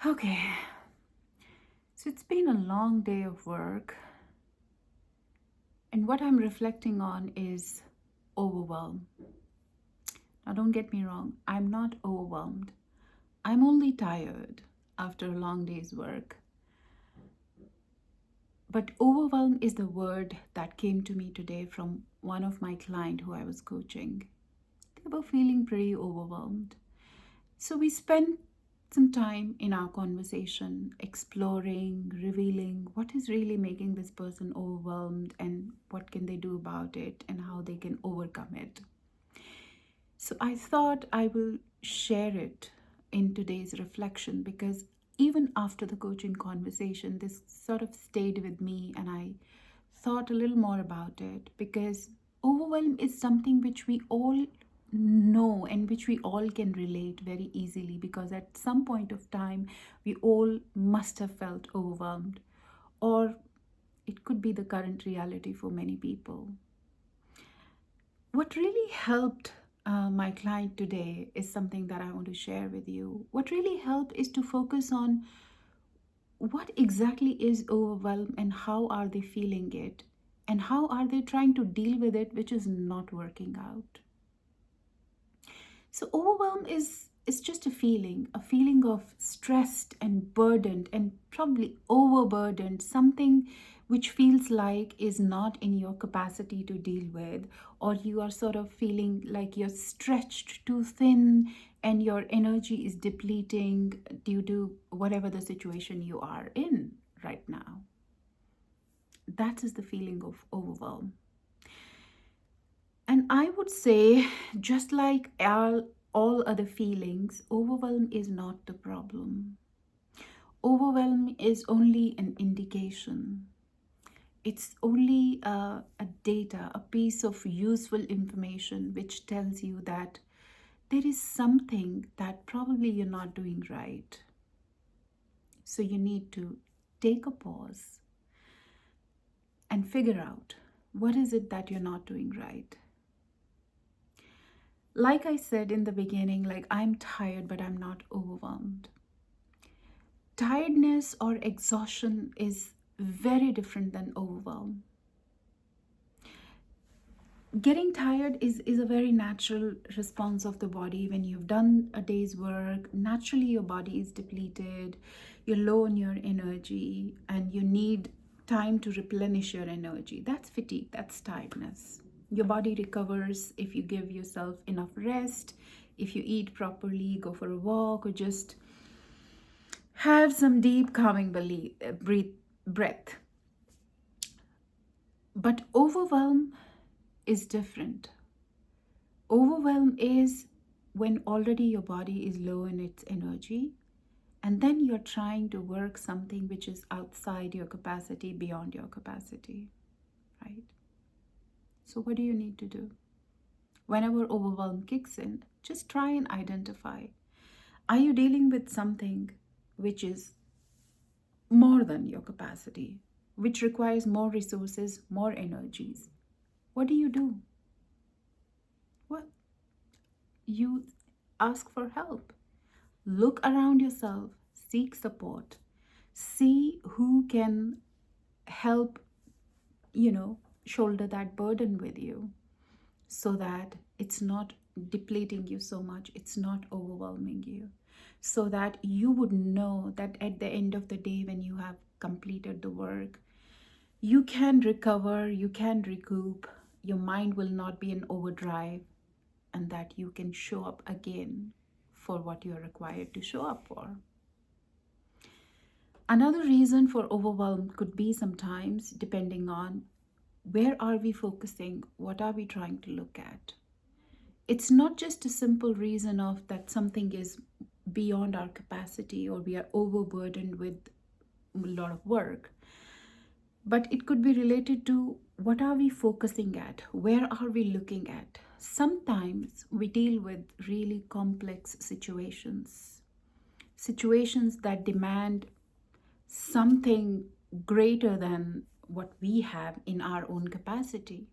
Okay, so it's been a long day of work, and what I'm reflecting on is overwhelm. Now, don't get me wrong, I'm not overwhelmed. I'm only tired after a long day's work. But overwhelm is the word that came to me today from one of my clients who I was coaching. They were feeling pretty overwhelmed. So we spent some time in our conversation exploring, revealing what is really making this person overwhelmed and what can they do about it and how they can overcome it. So I thought I will share it in today's reflection because even after the coaching conversation, this sort of stayed with me and I thought a little more about it because overwhelm is something which we all know and which we all can relate very easily because at some point of time we all must have felt overwhelmed, or it could be the current reality for many people. What really helped my client today is something that I want to share with you. What really helped is to focus on what exactly is overwhelm and how are they feeling it and how are they trying to deal with it, which is not working out. So overwhelm is just a feeling of stressed and burdened and probably overburdened, something which feels like is not in your capacity to deal with, or you are sort of feeling like you're stretched too thin and your energy is depleting due to whatever the situation you are in right now. That is the feeling of overwhelm. And I would say, just like all other feelings, overwhelm is not the problem. Overwhelm is only an indication. It's only a data, a piece of useful information which tells you that there is something that probably you're not doing right. So you need to take a pause and figure out what is it that you're not doing right. Like I said in the beginning, like I'm tired, but I'm not overwhelmed. Tiredness or exhaustion is very different than overwhelm. Getting tired is a very natural response of the body. When you've done a day's work, naturally your body is depleted, you're low on your energy, and you need time to replenish your energy. That's fatigue, that's tiredness. Your body recovers if you give yourself enough rest, if you eat properly, go for a walk, or just have some deep calming breath. But overwhelm is different. Overwhelm is when already your body is low in its energy, and then you're trying to work something which is outside your capacity, beyond your capacity, right? So, what do you need to do? Whenever overwhelm kicks in, just try and identify, are you dealing with something which is more than your capacity, which requires more resources, more energies? What do you do? Well, you ask for help. Look around yourself, seek support, see who can help, shoulder that burden with you so that it's not depleting you so much, it's not overwhelming you, so that you would know that at the end of the day, when you have completed the work, you can recover, you can recoup, your mind will not be in overdrive, and that you can show up again for what you're required to show up for. Another reason for overwhelm could be sometimes depending on where are we focusing, what are we trying to look at. It's not just a simple reason of that something is beyond our capacity or we are overburdened with a lot of work, but it could be related to what are we focusing at, where are we looking at. Sometimes we deal with really complex situations that demand something greater than what we have in our own capacity.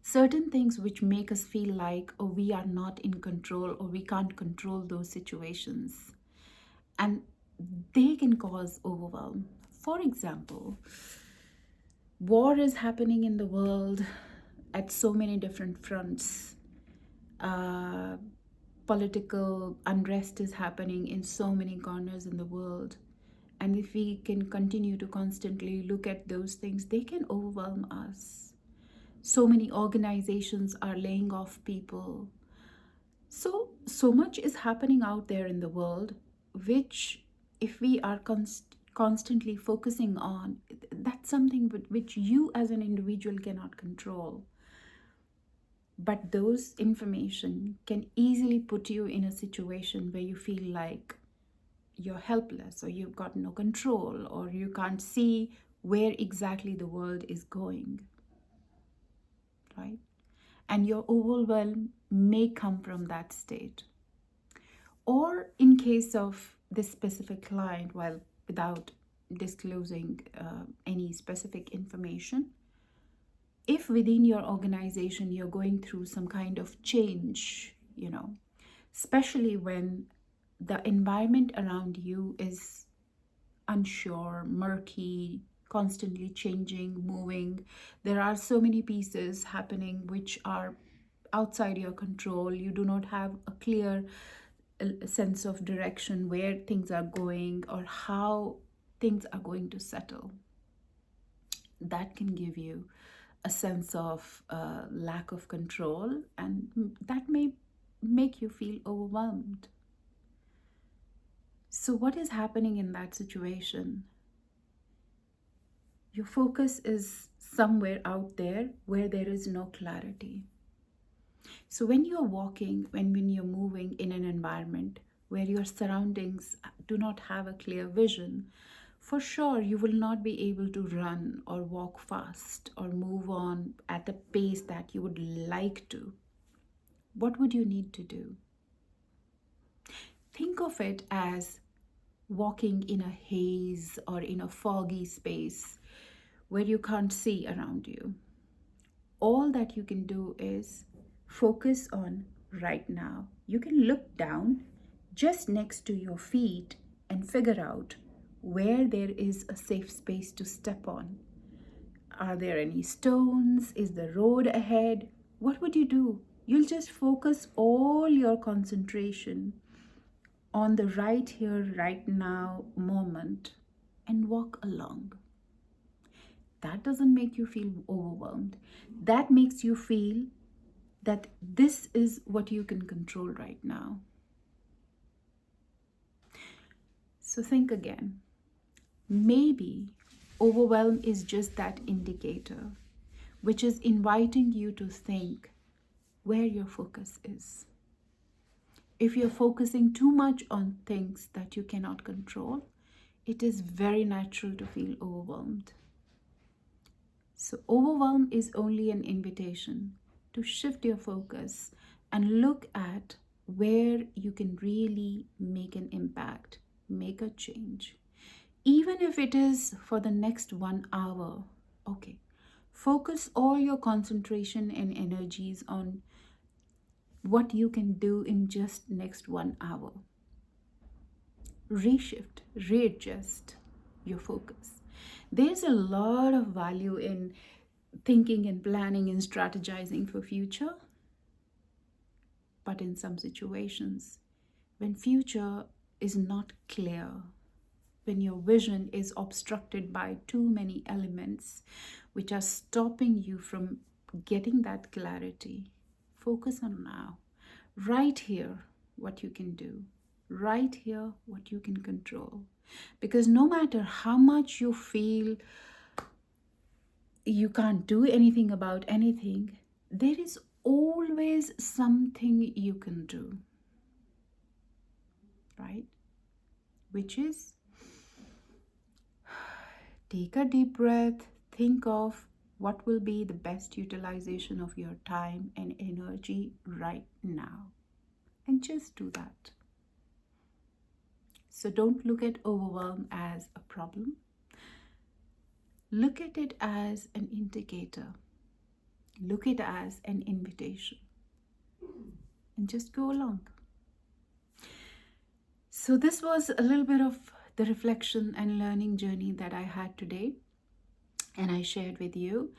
Certain things which make us feel like, oh, we are not in control or we can't control those situations. and they can cause overwhelm. For example, war is happening in the world at so many different fronts. Uh, Political unrest is happening in so many corners in the world. And if we can continue to constantly look at those things, they can overwhelm us. So many organizations are laying off people. So much is happening out there in the world, which, if we are constantly focusing on, that's something which you as an individual cannot control. But those information can easily put you in a situation where you feel like you're helpless, or you've got no control, or you can't see where exactly the world is going, right? And your overwhelm may come from that state. Or in case of this specific client, well, without disclosing any specific information, if within your organization you're going through some kind of change, especially when the environment around you is unsure, murky, constantly changing, moving. There are so many pieces happening which are outside your control. You do not have a clear sense of direction where things are going or how things are going to settle. That can give you a sense of lack of control, and that may make you feel overwhelmed. So, what is happening in that situation? Your focus is somewhere out there where there is no clarity. So when you're walking, when you're moving in an environment where your surroundings do not have a clear vision, for sure you will not be able to run or walk fast or move on at the pace that you would like to. What would you need to do? Think of it as walking in a haze or in a foggy space where you can't see around you. All that you can do is focus on right now. You can look down just next to your feet and figure out where there is a safe space to step on. Are there any stones? Is the road ahead? What would you do? You'll just focus all your concentration on the right here, right now moment and walk along. That doesn't make you feel overwhelmed. That makes you feel that this is what you can control right now. So think again. Maybe overwhelm is just that indicator, which is inviting you to think where your focus is. If you're focusing too much on things that you cannot control, it is very natural to feel overwhelmed. So, overwhelm is only an invitation to shift your focus and look at where you can really make an impact, make a change. Even if it is for the next 1 hour, okay. Focus all your concentration and energies on what you can do in just next 1 hour. Reshift, readjust your focus. There's a lot of value in thinking and planning and strategizing for future, but in some situations, when future is not clear, when your vision is obstructed by too many elements which are stopping you from getting that clarity, focus on now. Right here, what you can do. Right here, what you can control. Because no matter how much you feel you can't do anything about anything, there is always something you can do, right? Which is take a deep breath, think of what will be the best utilization of your time and energy right now, and just do that. So don't look at overwhelm as a problem. Look at it as an indicator. Look at it as an invitation. And just go along. So, this was a little bit of the reflection and learning journey that I had today, and I shared with you.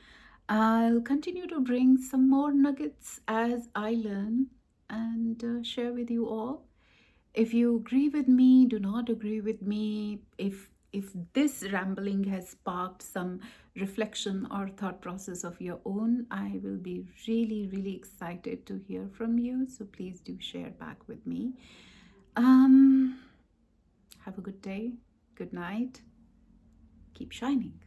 I'll continue to bring some more nuggets as I learn and share with you all. If you agree with me, do not agree with me, if this rambling has sparked some reflection or thought process of your own, I will be really, really excited to hear from you. So please do share back with me. Um, have a good day. Good night. Keep shining.